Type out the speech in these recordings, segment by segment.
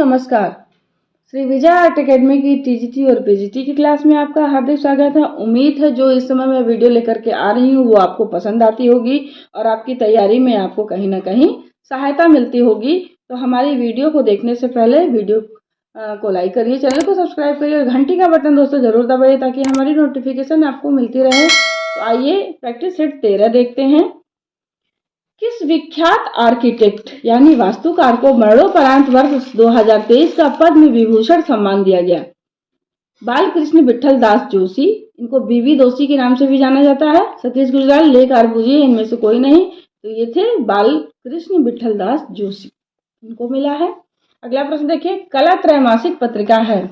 नमस्कार। Shri Vijay art academy की TGT और पीजीटी की क्लास में आपका हार्दिक स्वागत है। उम्मीद है जो इस समय मैं वीडियो लेकर के आ रही हूँ वो आपको पसंद आती होगी और आपकी तैयारी में आपको कहीं ना कहीं सहायता मिलती होगी। तो हमारी वीडियो को देखने से पहले वीडियो को लाइक करिए, चैनल को सब्सक्राइब करिए और घंटी का बटन दोस्तों जरूर दबाइए ताकि हमारी नोटिफिकेशन आपको मिलती रहे। तो आइए प्रैक्टिस सेट 13 देखते हैं। किस विख्यात आर्किटेक्ट यानी वास्तुकार को मरणोपरांत वर्ष 2023 का पद्म विभूषण सम्मान दिया गया? बालकृष्ण विठल दास जोशी, इनको बीवी दोषी के नाम से भी जाना जाता है। सतीश गुजराल, लेक आर्बुजी, इनमें से कोई नहीं। तो ये थे बालकृष्ण विठल दास जोशी, इनको मिला है। अगला प्रश्न देखिए, कला त्रैमासिक पत्रिका है?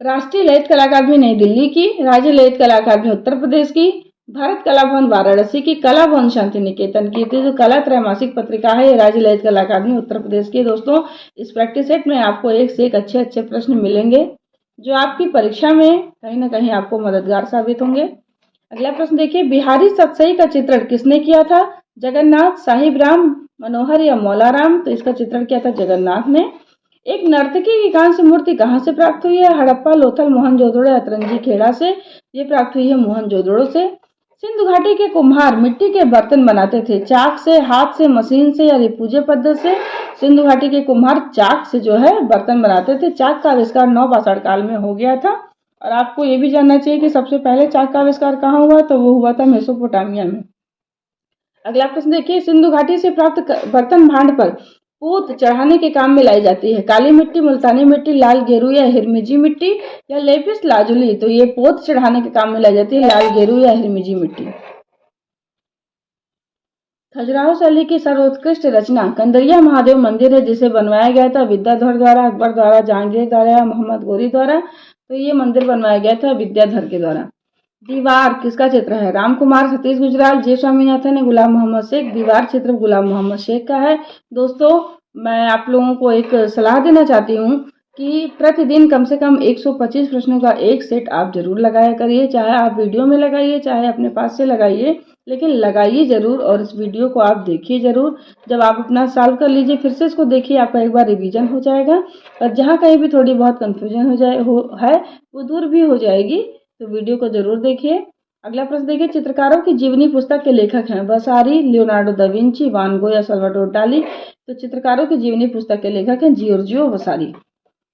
राष्ट्रीय ललित कला अकादमी नई दिल्ली की, राज्य ललित कला अकादमी उत्तर प्रदेश की, भारत कला भवन वाराणसी की, कला भवन शांति निकेतन की। तो जो कला त्रैमासिक पत्रिका है ये राज्य ललित कला अकादमी उत्तर प्रदेश की। दोस्तों इस प्रैक्टिस सेट में आपको एक से एक अच्छे प्रश्न मिलेंगे जो आपकी परीक्षा में कहीं ना कहीं आपको मददगार साबित होंगे। अगला प्रश्न देखिए, बिहारी सतसई का चित्रण किसने किया था? जगन्नाथ, साहिब राम, मनोहर या मौलाराम? तो इसका चित्रण किया था जगन्नाथ ने। एक नर्तकी की कांस्य मूर्ति कहाँ से प्राप्त हुई है? हड़प्पा, लोथल, मोहनजोदड़ो, अतरंगी खेड़ा से ये प्राप्त हुई है मोहनजोदड़ो से। सिंधु घाटी के कुम्हार मिट्टी के बर्तन बनाते थे, चाक से, हाथ से, मशीन से या रिपूजे पद्धति से? सिंधु घाटी के कुम्हार चाक से जो है बर्तन बनाते थे। चाक का आविष्कार नवपाषाण काल में हो गया था। और आपको ये भी जानना चाहिए कि सबसे पहले चाक का आविष्कार कहाँ हुआ? तो वो हुआ था मेसोपोटामिया में। अगला प्रश्न देखिए, सिंधु घाटी से प्राप्त बर्तन भांड पर पोत चढ़ाने के काम में लाई जाती है काली मिट्टी, मुल्तानी मिट्टी, लाल गेरू या हिरमिजी मिट्टी या लेपिस लाजुली? तो ये पोत चढ़ाने के काम में लाई जाती है लाल गेरू या हिरमिजी मिट्टी। खजुराहो शैली की सर्वोत्कृष्ट रचना कंदरिया महादेव मंदिर है जिसे बनवाया गया था विद्याधर द्वारा, अकबर द्वारा, जहांगीर द्वारा या मोहम्मद गोरी द्वारा? तो ये मंदिर बनवाया गया था विद्याधर के द्वारा। दीवार किसका चित्र है? रामकुमार, सतीश गुजराल, जे स्वामीनाथन, गुलाम मोहम्मद शेख? दीवार चित्र गुलाम मोहम्मद शेख का है। दोस्तों मैं आप लोगों को एक सलाह देना चाहती हूँ कि प्रतिदिन कम से कम 125 प्रश्नों का एक सेट आप जरूर लगाया करिए, चाहे आप वीडियो में लगाइए चाहे अपने पास से लगाइए, लेकिन लगाइए जरूर और इस वीडियो को आप देखिए जरूर। जब आप अपना सॉल्व कर लीजिए फिर से इसको देखिए, आपका एक बार रिवीजन हो जाएगा और जहाँ कहीं भी थोड़ी बहुत कंफ्यूजन है वो दूर भी हो जाएगी। तो वीडियो को जरूर देखिए। अगला प्रश्न देखिए, चित्रकारों की जीवनी पुस्तक के लेखक हैं? वसारी, लियोनार्डो दा विंची, वान गो या सल्वाडोर डाली? तो चित्रकारों की जीवनी पुस्तक के लेखक हैं जियोर्जियो वसारी।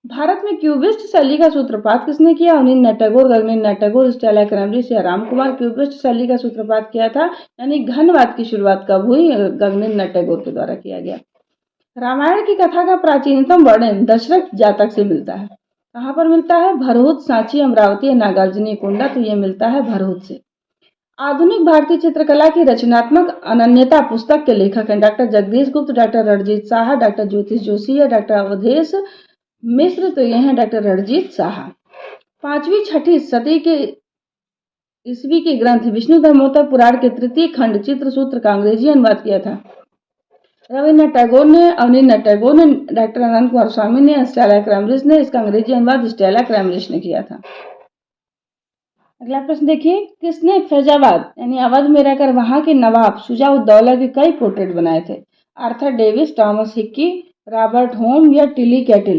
भारत में क्यूबिस्ट शैली का सूत्रपात किसने किया? अवनींद्र टैगोर, गगनेंद्र टैगोर, स्टेला कैम्ब्रिज या रामकुमार? क्यूबिस्ट शैली का सूत्रपात किया था, यानी घनवाद की शुरुआत कब हुई? गगनेंद्र टैगोर के द्वारा किया गया। रामायण की कथा का प्राचीनतम वर्णन दशरथ जातक से मिलता है। कहाँ पर मिलता है? भरहुत, सांची, अमरावती या नागार्जुनी कोंडा? तो ये मिलता है भरहुत से। आधुनिक भारतीय चित्रकला की रचनात्मक अनन्यता पुस्तक के लेखक हैं? डॉक्टर जगदीश गुप्त, डॉक्टर रणजीत साहा, डॉक्टर ज्योतिष जोशी या डॉक्टर अवधेश मिश्र? तो ये हैं डॉक्टर रणजीत साहा। 5वीं 6ठी सदी के ईस्वी के ग्रंथ विष्णु धर्मोत्तर पुराण के तृतीय खंड चित्रसूत्र का अंग्रेजी अनुवाद किया था रविन्द्रनाथ टैगोर ने, अवनींद्र टैगोर ने, डॉक्टर अनंत कुमार स्वामी ने, स्टेला कैम्ब्रिज ने? इसका अंग्रेजी अनुवाद स्टेला कैम्ब्रिज ने किया था। अगला प्रश्न देखिए, किसने फैजाबाद यानी अवध में रहकर वहां के नवाब शुजा-उद-दौला के कई पोर्ट्रेट बनाए थे? Arthur Davis, Thomas Hickey, Robert home या टिली कैटल?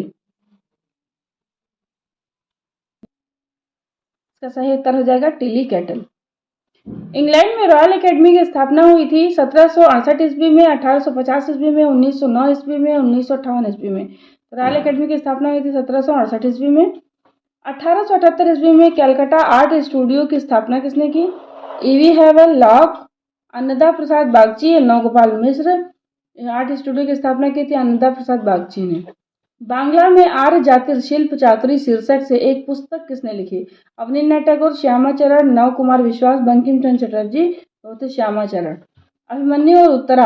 इसका सही उत्तर हो जाएगा टिली कैटल। इंग्लैंड में रॉयल एकेडमी की स्थापना हुई थी 1768 ईस्वी में, 1850 ईस्वी में, 1909 ईस्वी में, 1958 ईस्वी में? रॉयल एकेडमी की स्थापना हुई थी 1768 ईस्वी में। 1878 ईस्वी में कैलकाटा आर्ट स्टूडियो की स्थापना किसने की? ईवी हैवल, लॉक, अन्नदा प्रसाद बागची या नवगोपाल मिश्र? आर्ट स्टूडियो की स्थापना की थी अन्नदा प्रसाद बागची ने। बांग्ला में आर्य जाति शिल्प चातुरी शीर्षक से एक पुस्तक किसने लिखी? अवनींद्र टैगोर, श्यामाचरण, नव कुमार विश्वास, बंकिम चंद्र चटर्जी? तो थे श्यामाचरण। अभिमन्यु और उत्तरा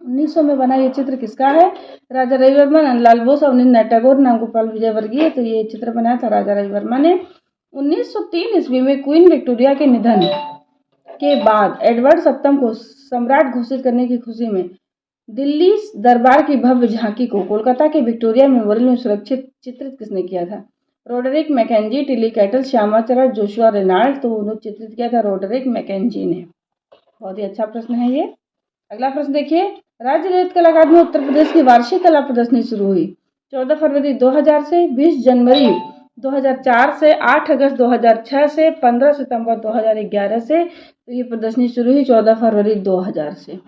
1900 में बना ये चित्र किसका है? राजा रविवर्मा, नंदलाल बोस, अवनींद्र टैगोर, नामगोपाल विजयवर्गीय? तो ये चित्र बनाया था राजा रविवर्मा ने। 1903 ईस्वी में क्वीन विक्टोरिया के निधन के बाद एडवर्ड सप्तम को सम्राट घोषित करने की खुशी में दिल्ली दरबार की भव्य झांकी को कोलकाता के विक्टोरिया मेमोरियल में सुरक्षित चित्रित किसने किया था? Roderick Mackenzie, Tilly Kettle, Shyamacharan, Joshua Reynold? तो उन्होंने चित्रित किया था रोडरिक मैकेंजी ने। बहुत ही अच्छा प्रश्न है ये। अगला प्रश्न देखिए, राज्य ललित कला अकादमी उत्तर प्रदेश की वार्षिक कला प्रदर्शनी शुरू हुई 14 फरवरी 2000 से, 20 जनवरी 2004 से, 8 अगस्त 2006 से, 15 सितंबर 2011 से। तो ये प्रदर्शनी शुरू हुई 14 फरवरी 2000 से।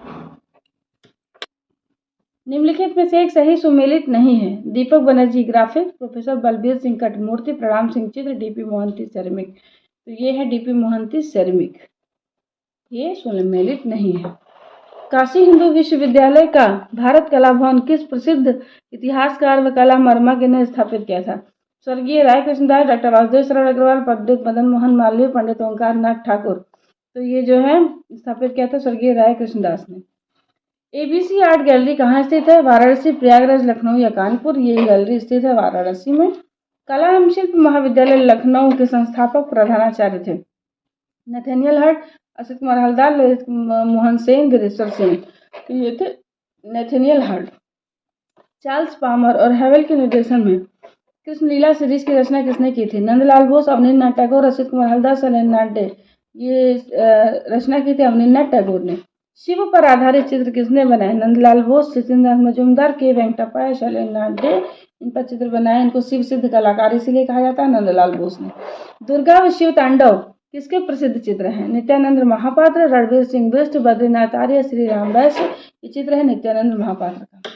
निम्नलिखित में से एक सही सुमेलित नहीं है। दीपक बनर्जी ग्राफिक्स, प्रोफेसर बलबीर सिंह कठमूर्ति, प्रणाम सिंह चित्र, डीपी मोहंती सेरेमिक। तो ये है डीपी मोहंती सेरेमिक, ये सुमेलित नहीं है। काशी हिंदू विश्वविद्यालय का भारत कला भवन किस प्रसिद्ध इतिहासकार व कला मर्मज्ञ ने स्थापित किया था? स्वर्गीय राय कृष्णदास, डॉक्टर वासुदेव शरण अग्रवाल, पंडित मदन मोहन मालवीय, पंडित ओंकार नाथ ठाकुर। तो ये जो है स्थापित किया था स्वर्गीय राय कृष्णदास ने। एबीसी आर्ट गैलरी कहाँ स्थित है? वाराणसी, प्रयागराज, लखनऊ या कानपुर। ये गैलरी स्थित है वाराणसी में। कला एवं शिल्प महाविद्यालय लखनऊ के संस्थापक प्रधानाचार्य थे नथेनियल हर्ट, असित कुमार हलदार, ललित मोहन सेन, गिरीश्वर सेन। तो ये थे नथेनियल हर्ट। चार्ल्स पामर और हेवेल के निर्देशन में कृष्णलीला सीरीज की रचना किसने की थी? नंदलाल बोस, अवनींद्रनाथ टैगोर, असित कुमार हलदार, शैलेंद्रनाथ डे। ये रचना की थी अवनींद्रनाथ टैगोर ने। शिव पर आधारित चित्र किसने बनाए? नंदलाल बोस, सत्येंद्रनाथ मजूमदार, के वेंकटप्पा, शैलेंद्रनाथ डे। इन पर चित्र बनाए। इनको शिव सिद्ध कलाकार इसीलिए कहा जाता है, नंदलाल बोस ने। दुर्गा व शिव तांडव किसके प्रसिद्ध चित्र हैं? नित्यानंद महापात्र, रणवीर सिंह बिष्ट, बद्रीनाथ आर्य, श्री राम वैश्य। ये चित्र है नित्यानंद महापात्र का।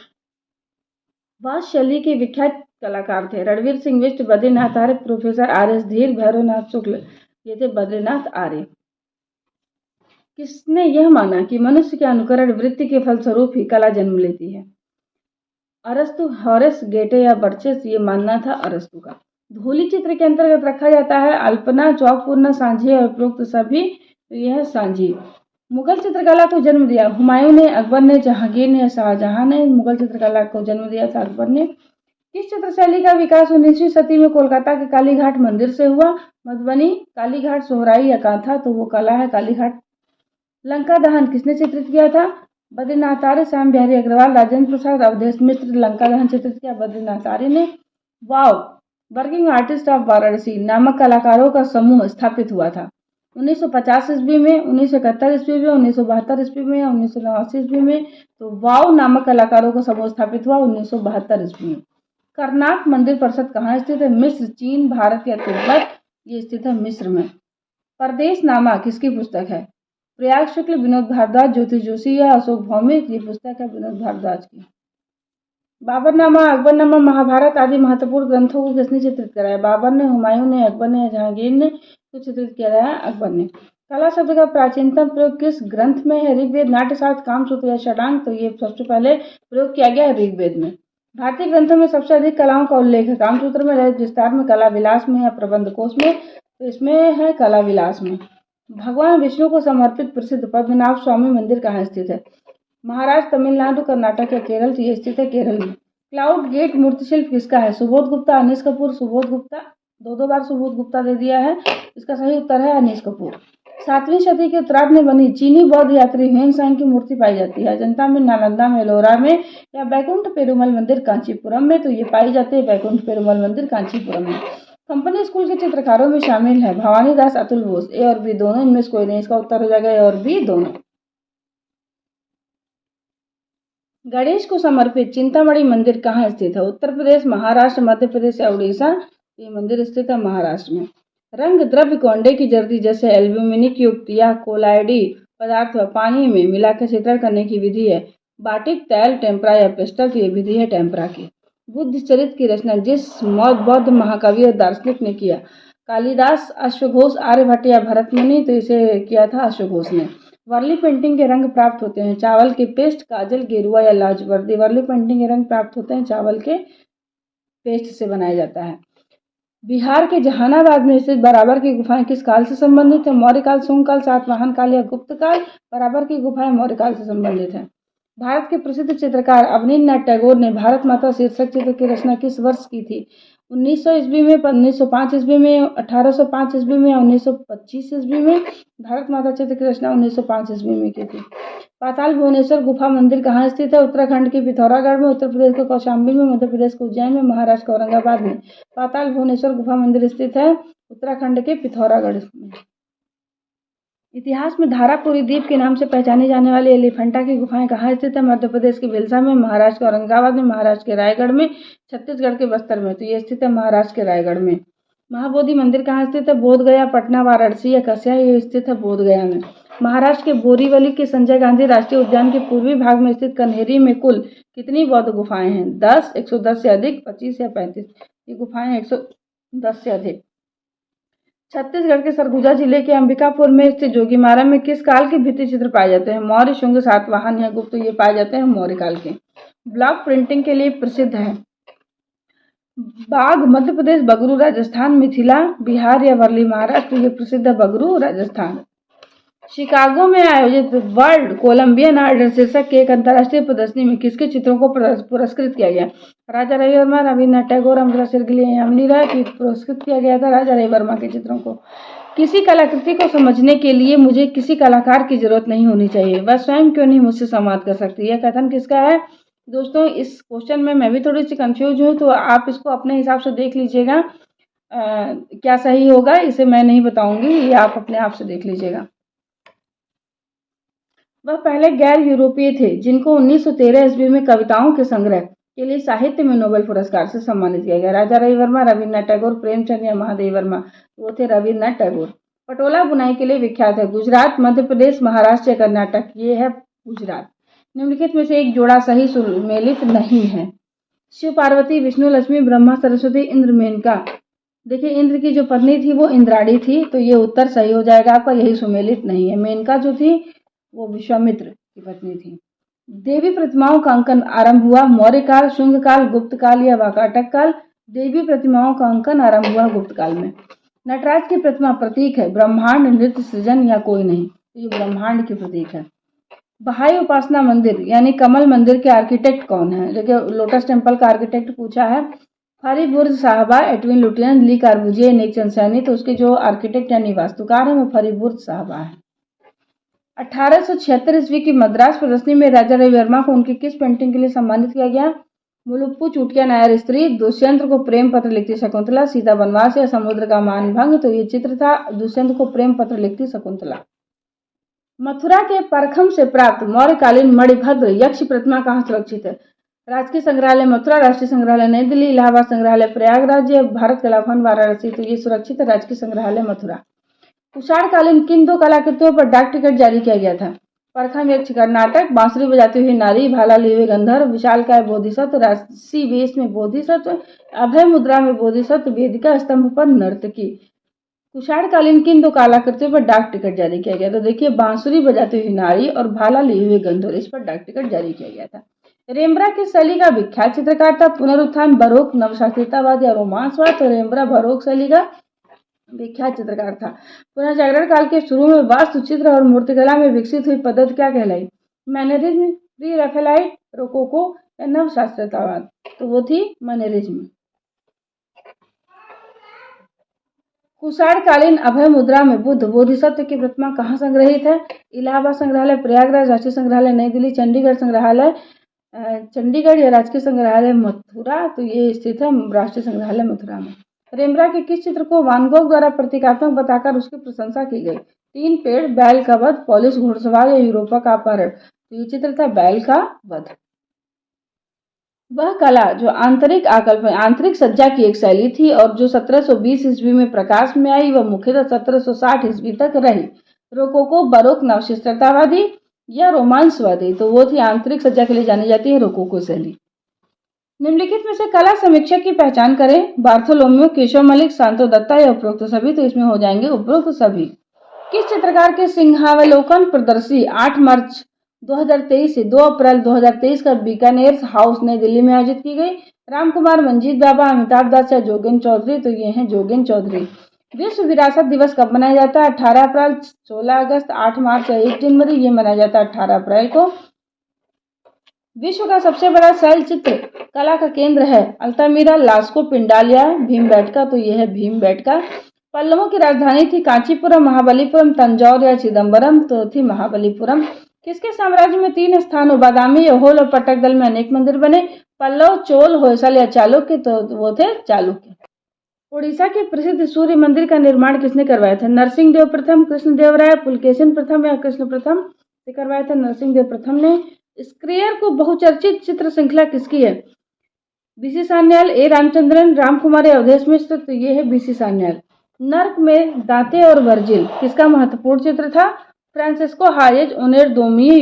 वास शैली के विख्यात कलाकार थे रणवीर सिंह बिष्ट, बद्रीनाथ आर्य, प्रोफेसर आर एस धीर, भैरवनाथ शुक्ल। ये थे बद्रीनाथ आर्य। किसने यह माना कि मनुष्य के अनुकरण वृत्ति के फलस्वरूप ही कला जन्म लेती है? अरस्तु, हॉरेस, गेटे या बर्चेस। ये मानना था अरस्तु का। धूली चित्र के अंतर्गत रखा जाता है अल्पना, चौकपूर्ण, सांझी और उपरोक्त सभी। तो यह है सांझी। मुगल चित्रकला को जन्म दिया हुमायूं ने, अकबर ने, जहांगीर ने, शाहजहां ने। मुगल चित्रकला को जन्म दिया था अकबर ने। किस चित्र शैली का विकास 19वीं सदी में कोलकाता के कालीघाट मंदिर से हुआ? मधुबनी, कालीघाट, सोहराई या कांथा। तो वो कला है कालीघाट। लंका दहन किसने चित्रित किया था? बद्रीनाथ आर्य, श्याम बिहारी अग्रवाल, राजेंद्र प्रसाद, अवधेश मिश्र। लंका दहन चित्रित किया बद्रीनाथ आर्य ने। वाव वर्किंग आर्टिस्ट ऑफ वाराणसी नामक कलाकारों का समूह स्थापित हुआ था 1950 ईस्वी में, 1971 ईस्वी में, 1972 ईस्वी में या 1989 ईस्वी में। तो वाव नामक कलाकारों का समूह स्थापित हुआ 1972 ईस्वी में। करनाक मंदिर परिषद कहाँ स्थित है? मिस्र, चीन, भारत या तिब्बत। ये स्थित है मिस्र में। परदेश नामा किसकी पुस्तक है? प्रयाग शुक्ल, विनोद भारद्वाज, ज्योति जोशी या अशोक भौमिक। ये पुस्तक है विनोद भारद्वाज की। बाबरनामा, अकबरनामा, महाभारत आदि महत्वपूर्ण ग्रंथों को किसने चित्रित कराया? बाबर ने, हुमायूं ने, अकबर ने, जहांगीर ने। तो चित्रित किया है अकबर ने। कला शब्द का प्राचीनतम प्रयोग किस ग्रंथ में है? ऋग्वेद, नाट्यशास्त्र, कामसूत्र या षडांग। तो ये सबसे पहले प्रयोग किया गया है ऋग्वेद में। भारतीय ग्रंथों में सबसे अधिक कलाओं का उल्लेख है कामसूत्र में, ललित विस्तार में, कला विलास में या प्रबंध कोश में। तो इसमें है कला विलास में। भगवान विष्णु को समर्पित प्रसिद्ध पद्मनाभ स्वामी मंदिर कहाँ स्थित है? महाराष्ट्र, तमिलनाडु, कर्नाटक या केरल। तो ये स्थित है केरल में। क्लाउड गेट मूर्तिशिल्प किसका है? सुबोध गुप्ता, अनीस कपूर। सुबोध गुप्ता, दो बार सुबोध गुप्ता दे दिया है। इसका सही उत्तर है अनीस कपूर। 7वीं सदी के उत्तरार्ध में बनी चीनी बौद्ध यात्री ह्वेनसांग की मूर्ति पाई जाती है अजंता में, नालंदा में, एलोरा में या बैकुंठ पेरुमल मंदिर कांचीपुरम में। तो ये पाई जाती है बैकुंठ पेरुमल मंदिर कांचीपुरम में। कंपनी स्कूल के चित्रकारों में शामिल है भवानी दास, अतुल बोस। ए और बी दोनों, इनमें से कोई नहीं। इसका उत्तर हो जाएगा ए और बी दोनों। गणेश को समर्पित चिंतामणि मंदिर कहाँ स्थित है? उत्तर प्रदेश, महाराष्ट्र, मध्य प्रदेश या उड़ीसा। ये मंदिर स्थित है महाराष्ट्र में। रंग द्रव्य को अंडे की जर्दी जैसे एल्ब्यूमिनिक युक्त या कोलाइडी पदार्थ व पानी में मिलाकर चित्रण करने की विधि है बाटिक, तैल, टेम्परा या पेस्टल। की विधि है टेम्परा की। बुद्ध चरित्र की रचना जिस बौद्ध महाकवि और दार्शनिक ने किया? कालिदास, अश्वघोष, आर्यभट्ट या भरतमुनि। तो इसे किया था अश्वघोष ने। वर्ली पेंटिंग के रंग प्राप्त होते हैं चावल के पेस्ट, काजल, गेरुआ या लाजवर्दी। वर्ली पेंटिंग के रंग प्राप्त होते हैं चावल के पेस्ट से बनाया जाता है। बिहार के जहानाबाद में स्थित बराबर की गुफाएं किस काल से संबंधित है? मौर्य काल, शुंग काल, सातवाहन काल या गुप्त काल। बराबर की गुफाएं मौर्य काल से संबंधित है। भारत के प्रसिद्ध चित्रकार अवनींद्रनाथ टैगोर ने भारत माता शीर्षक चित्र की रचना किस वर्ष की थी? 1900 ईस्वी में, 1905 ईस्वी में, 1805 ईस्वी में या 1925 ईस्वी में। भारत माता चित्र की रचना 1905 ईस्वी में की थी। पाताल भुवनेश्वर गुफा मंदिर कहाँ स्थित है? उत्तराखंड के पिथौरागढ़ में, उत्तर प्रदेश के कौशाम्बी में, मध्य प्रदेश के उज्जैन में, महाराष्ट्र के औरंगाबाद में। पाताल भुवनेश्वर गुफा मंदिर स्थित है उत्तराखंड के पिथौरागढ़ में। इतिहास में धारापुरी द्वीप के नाम से पहचानी जाने वाली एलिफेंटा की गुफाएं कहाँ स्थित है? मध्य प्रदेश के बिलसा में, महाराष्ट्र के औरंगाबाद में, महाराष्ट्र के रायगढ़ में, छत्तीसगढ़ के बस्तर में। तो ये स्थित है महाराष्ट्र के रायगढ़ में। महाबोधि मंदिर कहाँ स्थित है? बोध गया, पटना, वाराणसी या कस्या? ये स्थित है बोध गया में। महाराष्ट्र के बोरीवली के संजय गांधी राष्ट्रीय उद्यान के पूर्वी भाग में स्थित कन्हेरी में कुल कितनी बौद्ध गुफाएं हैं? 10, 110 से अधिक, 25 या 35? ये गुफाएं 110 से अधिक। छत्तीसगढ़ के सरगुजा जिले के अंबिकापुर में स्थित जोगीमारा में किस काल के भित्ति चित्र पाए जाते हैं? मौर्य, शुंग, सातवाहन या गुप्त? ये पाए जाते हैं मौर्य काल के। ब्लॉक प्रिंटिंग के लिए प्रसिद्ध है। बाघ मध्य प्रदेश, बगरू राजस्थान, मिथिला बिहार या वर्ली महाराष्ट्र? ये प्रसिद्ध है बगरू राजस्थान। शिकागो में आयोजित वर्ल्ड कोलंबियन आर्ट शीर्षक के एक अंतर्राष्ट्रीय प्रदर्शनी में किसके चित्रों को पुरस्कृत किया गया? राजा रविवर्मा, रविन्द्रनाथ टैगोर, अमृता शेरगिल, यामिनी राय की पुरस्कृत किया गया था राजा रविवर्मा के चित्रों को। किसी कलाकृति को समझने के लिए मुझे किसी कलाकार की जरूरत नहीं होनी चाहिए, वह स्वयं क्यों नहीं मुझसे संवाद कर सकती? यह कथन किसका है? दोस्तों, इस क्वेश्चन में मैं भी थोड़ी सी कंफ्यूज हूँ, तो आप इसको अपने हिसाब से देख लीजिएगा। क्या सही होगा इसे मैं नहीं बताऊंगी, ये आप अपने आप से देख लीजिएगा। वह पहले गैर यूरोपीय थे जिनको 1913 ईस्वी में कविताओं के संग्रह के लिए साहित्य में नोबेल पुरस्कार से सम्मानित किया गया। राजा रविवर्मा, रविन्द्रनाथ टैगोर, प्रेमचंद या महादेव वर्मा? वो थे रविन्द्रनाथ टैगोर। पटोला बुनाई के लिए विख्यात है। गुजरात, मध्य प्रदेश, महाराष्ट्र या कर्नाटक? ये है गुजरात। निम्नलिखित में से एक जोड़ा सही सुमेलित नहीं है। शिव पार्वती, विष्णु लक्ष्मी, ब्रह्मा सरस्वती, इंद्र मेनका? देखिए, इंद्र की जो पत्नी थी वो इंद्राणी थी, तो ये उत्तर सही हो जाएगा आपका, यही सुमेलित नहीं है। मेनका जो थी वो विश्वामित्र की पत्नी थी। देवी प्रतिमाओं का अंकन आरंभ हुआ मौर्य काल, शुंग काल, गुप्त काल या वाकाटक काल? देवी प्रतिमाओं का अंकन आरंभ हुआ गुप्त काल में। नटराज की प्रतिमा प्रतीक है ब्रह्मांड, नृत्य, सृजन या कोई नहीं? तो ये ब्रह्मांड की प्रतीक है। बहाई उपासना मंदिर यानी कमल मंदिर के आर्किटेक्ट कौन है? देखिए, लोटस टेम्पल का आर्किटेक्ट पूछा है। फरीबुर्ज साहबा, एडविन लुटियन, ली कार्बुजिए, नेकचंद सैनी? तो उसके जो आर्किटेक्ट यानी वास्तुकार है वो फरीबुर्ज साहबा है। 1876 ईस्वी की मद्रास प्रदर्शनी में राजा रविवर्मा को उनकी किस पेंटिंग के लिए सम्मानित किया गया? मुलुप्पू चूटिया नायर स्त्री, दुष्यंत को प्रेम पत्र लिखती शकुंतला, सीता वनवास या समुद्र का मानभंग? तो ये चित्र था दुष्यंत को प्रेम पत्र लिखती शकुंतला। मथुरा के परखम से प्राप्त मौर्यकालीन मणिभद्र यक्ष प्रतिमा कहाँ सुरक्षित है? राजकीय संग्रहालय मथुरा, राष्ट्रीय संग्रहालय नई दिल्ली, इलाहाबाद संग्रहालय प्रयागराज या भारत कला भवन वाराणसी? तो ये सुरक्षित है राजकीय संग्रहालय मथुरा। कुषाणकालीन किन दो कलाकृतियों पर डाक टिकट जारी किया गया था? परखम यक्ष कर्नाटक, बांसुरी बजाती हुई नारी, भाला लिए हुए गंधर्व, विशालकाय बोधिसत्व, राशि वेश में बोधिसत्व, अभय मुद्रा में बोधिसत्व, वेदिका स्तंभ पर नर्तकी? कुषाणकालीन किन दो कलाकृतियों पर डाक टिकट जारी किया गया? तो देखिए, बांसुरी बजाती हुई नारी और भाला लिए हुए गंधर्व, इस पर डाक टिकट जारी किया गया था। रेम्ब्रा किस शैली का विख्यात चित्रकार था? पुनरुत्थान, बरोक, नवशास्त्रीयतावाद या रोमांसवाद? तो रेम्ब्रा बरोक शैली का विख्यात चित्रकार था। पुनर्जागरण काल के शुरू में वास्तुचित्र और मूर्तिकला में विकसित हुई पद्धति क्या कहलाई? मैनरिज्म, प्री राफेलाइट, रोकोको या नवशास्त्रीयतावाद? तो वो थी मैनरिज्म। कुषाणकालीन अभय मुद्रा में बुद्ध बोधिसत्व की प्रतिमा कहाँ संग्रहित है? इलाहाबाद संग्रहालय प्रयागराज, राष्ट्रीय संग्रहालय नई दिल्ली, चंडीगढ़ संग्रहालय चंडीगढ़ या राजकीय संग्रहालय मथुरा? तो ये स्थित है राष्ट्रीय संग्रहालय मथुरा में। रेम्ब्रा के किस चित्र को वान गोग द्वारा प्रतीकात्मक बताकर उसकी प्रशंसा की गई? 3 पेड़, बैल का वध, पोलिश घुड़सवार या यूरोपा का अपहरण? तो ये चित्र था बैल का वध। वह कला जो आंतरिक आकल्पना, आंतरिक सज्जा की एक शैली थी और जो 1720 ईस्वी में प्रकाश में आई, वह मुख्यतः 1760 ईस्वी तक रही। रोकोको, बरोक, नवशास्त्रीयतावादी या रोमांसवादी? तो वो थी आंतरिक सज्जा के लिए जानी जाती है रोकोको शैली। निम्नलिखित में से कला समीक्षक की पहचान करें। बार्थोलोम्यू, केशव मलिक, शांतो दत्ता या उपरोक्त सभी? तो इसमें हो जाएंगे उपरोक्त सभी। किस चित्रकार के सिंहावलोकन प्रदर्शनी 8 मार्च 2023 से 2 अप्रैल 2023 का बीकानेर हाउस नई दिल्ली में आयोजित की गई? रामकुमार, मंजीत बाबा, अमिताभ दास या जोगेंद्र चौधरी? तो ये हैं जोगेंद्र चौधरी। विश्व विरासत दिवस कब मनाया जाता है? 18 अप्रैल, 16 अगस्त, 8 मार्च या 1 जनवरी? ये मनाया जाता है 18 अप्रैल को। विश्व का सबसे बड़ा शैल चित्र कला का केंद्र है? अल्तामीरा, लास्को, पिंडाल या भीमबेटका? तो यह है भीमबेटका। पल्लवों की राजधानी थी कांचीपुरम, महाबलीपुरम, तंजौर या चिदम्बरम? तो थी महाबलीपुरम। किसके साम्राज्य में 3 स्थानों बादामी, यहोल और पटक दल में अनेक मंदिर बने? पल्लव, चोल, होयसल या चालुक्य? तो वो थे चालुक्य। उड़ीसा के प्रसिद्ध सूर्य मंदिर का निर्माण किसने करवाया था? नरसिंह देव प्रथम, कृष्णदेवराय, पुलकेशिन प्रथम या कृष्ण प्रथम से करवाया था? नरसिंह देव प्रथम ने। स्क्रियर को बहुचर्चित चित्र श्रृंखला किसकी है? बीसी सान्याल, ए रामचंद्रन, राम कुमार या अवधेश मिश्र, तो ये है बीसी सान्याल। नर्क में दांते और वर्जिल किसका महत्वपूर्ण चित्र था? फ्रांसिस्को हायेज, ओनेर दोमिए,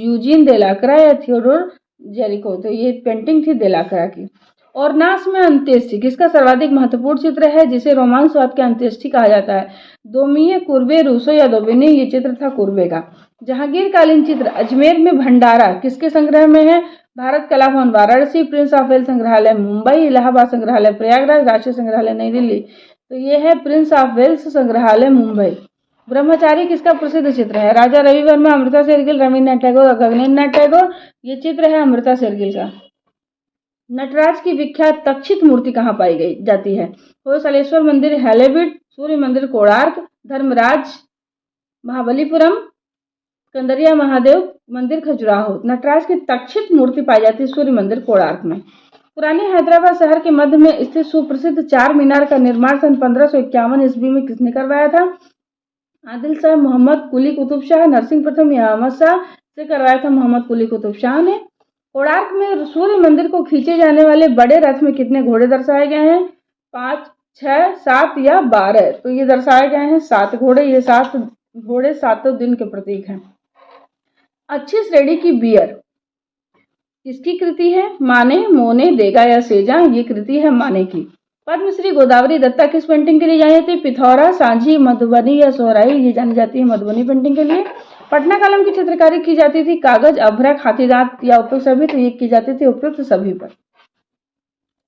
यूजीन देलाक्रा या थियोडोर जेरिको, तो ये पेंटिंग थी देलाक्रा की। और नास में अंत्येष्टि किसका सर्वाधिक महत्वपूर्ण चित्र है, जिसे रोमांसवाद के अंत्येष्टि कहा जाता है? दोमिए, कुर्बे, रूसो या दोबिनी, ये चित्र था कुर्बे का। जहांगीर कालीन चित्र अजमेर में भंडारा किसके संग्रह में है? भारत कला भवन वाराणसी, प्रिंस ऑफ वेल्स संग्रहालय मुंबई, इलाहाबाद संग्रहालय प्रयागराज, राष्ट्रीय संग्रहालय नई दिल्ली, तो ये है प्रिंस ऑफ वेल्स संग्रहालय मुंबई। ब्रह्मचारी किसका प्रसिद्ध चित्र है? राजा रवि वर्मा, अमृता शेरगिल, रवीन्द्रनाथ टैगोर, गगनेन्द्रनाथ टैगोर, ये चित्र है अमृता शेरगिल का। नटराज की विख्यात तक्षित मूर्ति कहाँ पाई गई जाती है? होयसलेश्वर मंदिर हैलेबिट, सूर्य मंदिर कोणार्क, धर्मराज महाबलीपुरम, कंदरिया महादेव मंदिर खजुराहो। नटराज की तक्षित मूर्ति पाई जाती है सूर्य मंदिर कोणार्क में। पुरानी हैदराबाद शहर के मध्य में स्थित सुप्रसिद्ध चार मीनार का निर्माण सन 1551 ईस्वी में किसने करवाया था? आदिल शाह, मोहम्मद कुली कुतुब शाह, नरसिंह प्रथम या अहमद शाह से करवाया था? मोहम्मद कुली कुतुब शाह ने। कोणार्क में सूर्य मंदिर को खींचे जाने वाले बड़े रथ में कितने घोड़े दर्शाए गए हैं? 5, 6, 7 या 12, तो ये दर्शाए गए हैं 7 घोड़े। ये 7 घोड़े 7 दिन के प्रतीक हैं। अच्छी श्रेणी की बियर किसकी कृति है? माने, मोने, देगा या सेजा, ये कृति है माने की। पद्मश्री गोदावरी दत्ता किस पेंटिंग के लिए जानी जाती है? पिथौरा, सांझी, मधुबनी या सोहराई, ये जानी जाती है मधुबनी पेंटिंग के लिए। पटना कलम की चित्रकारी की जाती थी कागज, अभ्रक, हाथीदांत या उपयुक्त सभी, तो ये की जाती थी उपयुक्त सभी पर।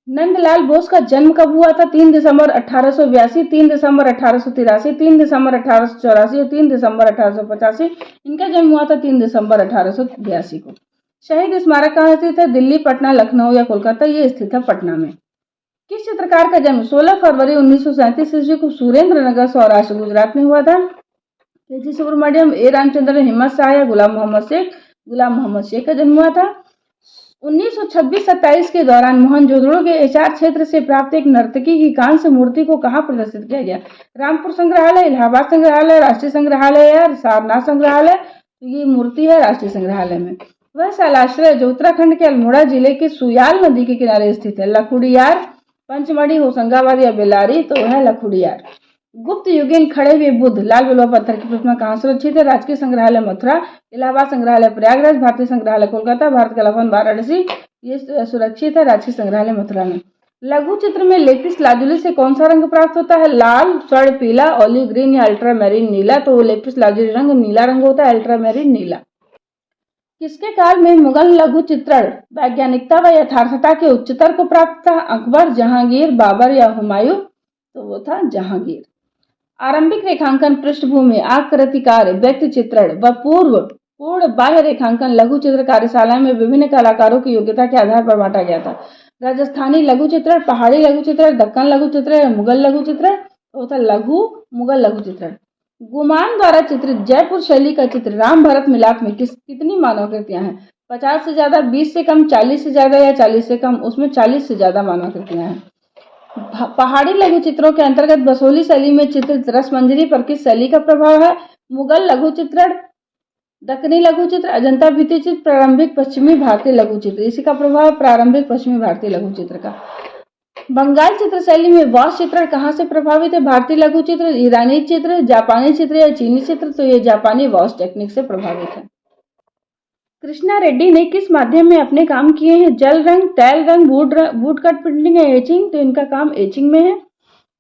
नंदलाल बोस का जन्म कब हुआ था? 3 दिसंबर 1882, 3 दिसंबर 1883, 3 दिसंबर 1884 और 3 दिसंबर 1885। इनका जन्म हुआ था 3 दिसंबर 1882 को। शहीद स्मारक कहाँ स्थित है? दिल्ली, पटना, लखनऊ या कोलकाता, ये स्थित है पटना में। किस चित्रकार का जन्म 16 फरवरी 1937 ईस्वी को सुरेंद्र नगर, सौराष्ट्र, गुजरात में हुआ था? के.जी. सुब्रमण्यम, ए रामचंद्रन, हिम्मत शाह या गुलाम मोहम्मद शेख? गुलाम मोहम्मद शेख का जन्म हुआ था। 1926-27 के दौरान मोहनजोदड़ो के एचार क्षेत्र से प्राप्त एक नर्तकी की कांस्य मूर्ति को कहाँ प्रदर्शित किया गया? रामपुर संग्रहालय, इलाहाबाद संग्रहालय, राष्ट्रीय संग्रहालय या सारनाथ संग्रहालय, तो ये मूर्ति है राष्ट्रीय संग्रहालय में। वह शैलाश्रय जो उत्तराखंड के अल्मोड़ा जिले के सुयाल नदी के किनारे स्थित है? लखुड़ियार, पंचमढ़ी, होशंगाबाद या बेलारी, तो वह लखुड़ियार। गुप्त युगीन खड़े हुए बुद्ध लाल बिलवा पत्थर की प्रतिमा कहाँ सुरक्षित है? राजकीय संग्रहालय मथुरा, इलाहाबाद संग्रहालय प्रयागराज, भारतीय संग्रहालय कोलकाता, भारत कला भवन वाराणसी, ये सुरक्षित है राजकीय संग्रहालय मथुरा में। लघु चित्र में लेपिस लाजुली से कौन सा रंग प्राप्त होता है? लाल, स्वर्ण पीला, ऑलिव ग्रीन या अल्ट्रामेरीन नीला, तो लेपिस लाजुली रंग नीला रंग होता है, अल्ट्रामेरीन नीला। किसके काल में मुगल लघु चित्रण वैज्ञानिकता व यथार्थता के उच्चतर को प्राप्त था? अकबर, जहांगीर, बाबर या हुमायूं, तो वो था जहांगीर। आरंभिक रेखांकन पृष्ठभूमि, आकृति कार्य, व्यक्ति चित्रण व पूर्ण बाह्य रेखांकन लघु चित्र कार्यशाला में विभिन्न कलाकारों की योग्यता के आधार पर बांटा गया था। राजस्थानी लघु चित्रण, पहाड़ी लघु चित्रण, दक्कन लघु चित्रण या मुगल लघु चित्रण, तो था मुगल लघु चित्रण। गुमान द्वारा चित्रित जयपुर शैली का चित्र राम भरत मिलाप में कितनी मानवाकृतियां हैं? 50 से ज्यादा, 20 से कम, 40 से ज्यादा या 40 से कम? उसमें 40 से ज्यादा मानवाकृतियां हैं। पहाड़ी लघु चित्रों के अंतर्गत बसोली शैली में चित्रित रसमंजरी पर किस शैली का प्रभाव है? मुगल लघु चित्रण, दक्कनी लघु चित्र, अजंता भित्ति चित्र, प्रारंभिक पश्चिमी भारतीय लघु चित्र, इसी का प्रभाव प्रारंभिक पश्चिमी भारतीय लघु चित्र का। बंगाल चित्र शैली में वॉश चित्रण कहाँ से प्रभावित है? भारतीय लघु चित्र, ईरानी चित्र, जापानी चित्र या चीनी चित्र, तो ये जापानी वॉश टेक्निक से प्रभावित है। कृष्णा रेड्डी ने किस माध्यम में अपने काम किए हैं? जल रंग, तैल रंग, वुड कट प्रिंटिंग या एचिंग, तो इनका काम एचिंग में है।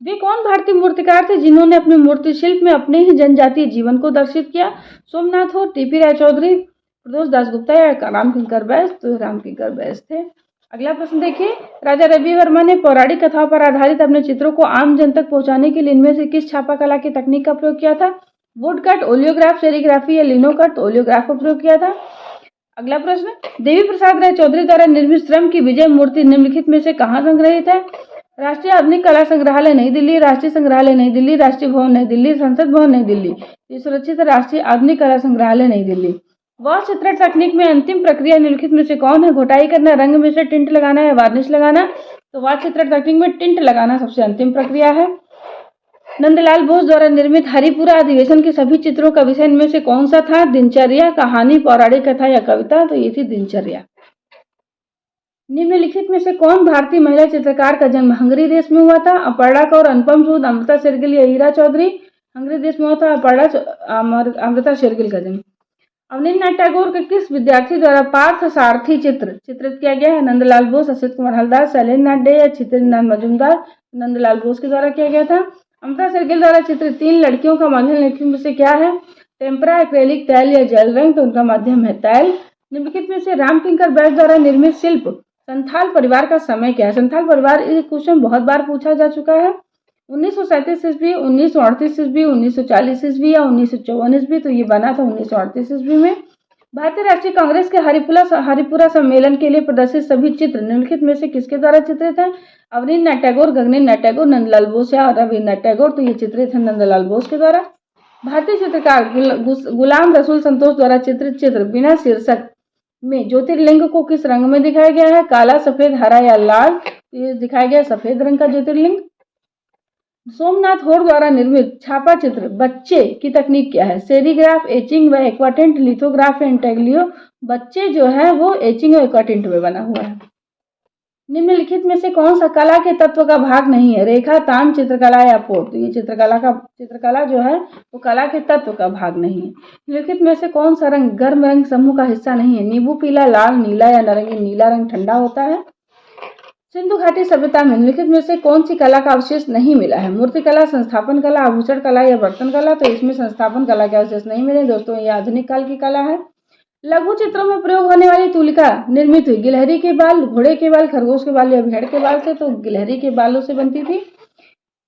वे कौन भारतीय मूर्तिकार थे जिन्होंने अपने मूर्ति शिल्प में अपने ही जनजातीय जीवन को दर्शित किया? सोमनाथ हो, टीपी राय चौधरी, प्रदोष दासगुप्ता या रामकिंकर बैस, तो रामकिंकर बैस थे। अगला प्रश्न देखिए, राजा रवि वर्मा ने पौराणिक कथाओं पर आधारित अपने चित्रों को आम जन तक पहुंचाने के लिए इनमें से किस छापा कला की तकनीक का प्रयोग किया था? वुड कट, ओलियोग्राफ, सेरिग्राफी या लिनोकट, तो ओलियोग्राफ का प्रयोग किया था। अगला प्रश्न, देवी प्रसाद राय चौधरी द्वारा निर्मित श्रम की विजय मूर्ति निम्नलिखित में से कहाँ संग्रहित है? राष्ट्रीय आधुनिक कला संग्रहालय नई दिल्ली, राष्ट्रीय संग्रहालय नई दिल्ली, राष्ट्रीय भवन नई दिल्ली, संसद भवन नई दिल्ली, ये सुरक्षित है राष्ट्रीय आधुनिक कला संग्रहालय नई दिल्ली। वॉश चित्रण तकनीक में अंतिम प्रक्रिया निम्नलिखित में से कौन है? घोटाई करना, रंग मिश्रण, टिंट लगाना या वार्निश लगाना, तो वाच चित्र तकनीक में टिंट लगाना सबसे अंतिम प्रक्रिया है। नंदलाल बोस द्वारा निर्मित हरिपुरा अधिवेशन के सभी चित्रों का विषय इनमें से कौन सा था? दिनचर्या, कहानी, पौराणिक कथा या कविता? तो ये थी दिनचर्या। निम्नलिखित में से कौन भारतीय महिला चित्रकार का जन्म हंगरी देश में हुआ था? अपर्णा कौर, अनुपम सूद, अमृता शेरगिल या हीरा चौधरी? हंगरी देश में हुआ था अमृता शेरगिल का जन्म। अवनींद्रनाथ टैगोर के किस विद्यार्थी द्वारा पार्थ सारथी चित्र चित्रित किया गया है? नंदलाल बोस, असित कुमार हलदार, शैलेंद्रनाथ डे या छितेंद्रनाथ मजूमदार? नंदलाल बोस के द्वारा किया गया था। अमृता शेरगिल द्वारा चित्रित 3 लड़कियों का माध्यम निम्नलिखित में से क्या है? टेम्परा, एक्रेलिक, तैल या जल रंग? तो उनका माध्यम है तैल। निम्नलिखित में से रामकिंकर बैस द्वारा निर्मित शिल्प संथाल परिवार का समय क्या है? संथाल परिवार इस क्वेश्चन बहुत बार पूछा जा चुका है। 1937 ईस्वी, 1938 ईस्वी, 1940 ईस्वी या 1954 ईस्वी? तो ये बना था 1938 ईस्वी में। भारतीय राष्ट्रीय कांग्रेस के हरिपुरा सम्मेलन के लिए प्रदर्शित सभी चित्र निम्नलिखित में से किसके द्वारा चित्रित हैं? अवनींद्रनाथ टैगोर, गगनेंद्रनाथ टैगोर, नंदलाल बोस या रविन्द्रनाथ टैगोर? तो ये चित्रित है नंदलाल बोस के द्वारा। भारतीय चित्रकार गुलाम रसूल संतोष द्वारा चित्रित चित्र बिना शीर्षक में ज्योतिर्लिंग को किस रंग में दिखाया गया है? काला, सफेद, हरा या लाल? ये दिखाया गया सफेद रंग का ज्योतिर्लिंग। सोमनाथ होर द्वारा निर्मित छापा चित्र बच्चे की तकनीक क्या है? सेरीग्राफ, एचिंग व एक्वाटिंट, लिथोग्राफ या इंटेग्लियो? बच्चे जो है वो एचिंग और एक्वाटिंट में बना हुआ है। निम्नलिखित में से कौन सा कला के तत्व का भाग नहीं है? रेखा, ताम, चित्रकला या पोत? तो ये चित्रकला जो है वो कला के तत्व का भाग नहीं है। निम्नलिखित में से कौन सा रंग गर्म रंग समूह का हिस्सा नहीं है? नींबू पीला, लाल, नीला या नारंगी? नीला रंग ठंडा होता है। सिंधु घाटी सभ्यता में निम्नलिखित में से कौन सी कला का अवशेष नहीं मिला है? मूर्ति कला, संस्थापन कला, आभूषण कला या बर्तन कला? तो इसमें संस्थापन कला के अवशेष नहीं मिले दोस्तों, ये आधुनिक काल की कला है। लघु चित्रों में प्रयोग होने वाली तुलिका निर्मित हुई गिलहरी के बाल, घोड़े के बाल, खरगोश के बाल या भेड़ के बाल से? तो गिलहरी के बालों से बनती थी।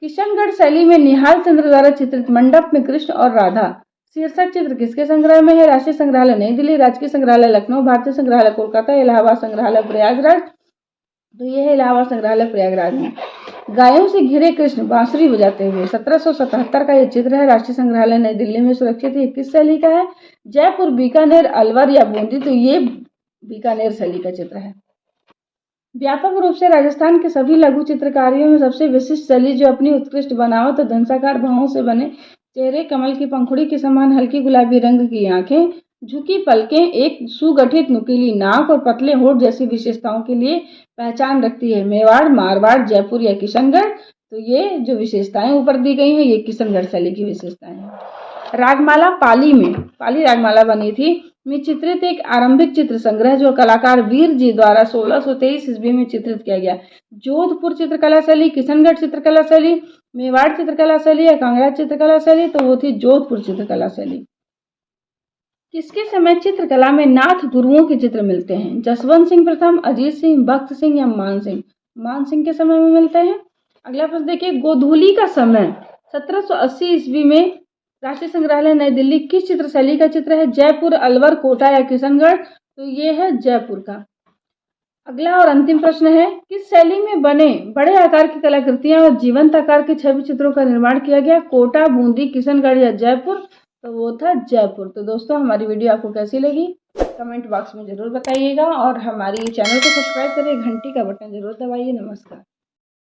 किशनगढ़ शैली में निहाल चंद्र द्वारा चित्रित मंडप में कृष्ण और राधा शीर्षक चित्र किसके संग्रह में है? राष्ट्रीय संग्रहालय नई दिल्ली, राजकीय संग्रहालय लखनऊ, भारतीय संग्रहालय कोलकाता, इलाहाबाद संग्रहालय प्रयागराज? तो यह है इलाहाबाद संग्रहालय प्रयागराज में। गायों से घिरे कृष्ण बांसुरी बजाते हुए 1777 का यह चित्र है, राष्ट्रीय संग्रहालय नई दिल्ली में सुरक्षित है। किस शैली का है? जयपुर, बीकानेर, अलवर या बूंदी? तो ये बीकानेर शैली का चित्र है। व्यापक रूप से राजस्थान के सभी लघु चित्रकारियों में सबसे विशिष्ट शैली जो अपनी उत्कृष्ट बनावट और धनुषाकार भावों से बने चेहरे, कमल की पंखुड़ी के समान हल्की गुलाबी रंग की आंखें, झुकी पलकें, एक सुगठित नुकीली नाक और पतले होठ जैसी विशेषताओं के लिए पहचान रखती है। मेवाड़, मारवाड़, जयपुर या किशनगढ़? तो ये जो विशेषताएं ऊपर दी गई हैं ये किशनगढ़ शैली की विशेषताएं हैं। रागमाला पाली रागमाला बनी थी में चित्रित एक आरंभिक चित्र संग्रह जो कलाकार वीर जी द्वारा 1623 ईस्वी में चित्रित किया गया। जोधपुर चित्रकला शैली, किशनगढ़ चित्रकला शैली, मेवाड़ चित्रकला शैली या कांगड़ा चित्रकला शैली? तो वो थी जोधपुर चित्रकला शैली। किसके समय चित्रकला में नाथ गुरुओं के चित्र मिलते हैं? जसवंत सिंह प्रथम, अजीत सिंह, बख्त सिंह या मान सिंह? मान सिंह के समय में मिलते हैं। अगला प्रश्न देखिए, गोधूली का समय 1780 ईस्वी में राष्ट्रीय संग्रहालय नई दिल्ली किस चित्र शैली का चित्र है? जयपुर, अलवर, कोटा या किशनगढ़? तो ये है जयपुर का। अगला और अंतिम प्रश्न है, किस शैली में बने बड़े आकार की कलाकृतियां और जीवंत आकार के छवि चित्रों का निर्माण किया गया? कोटा, बूंदी, किशनगढ़ या जयपुर? तो वो था जयपुर। तो दोस्तों हमारी वीडियो आपको कैसी लगी कमेंट बॉक्स में जरूर बताइएगा और हमारी चैनल को सब्सक्राइब करिए, घंटी का बटन जरूर दबाइए। नमस्कार।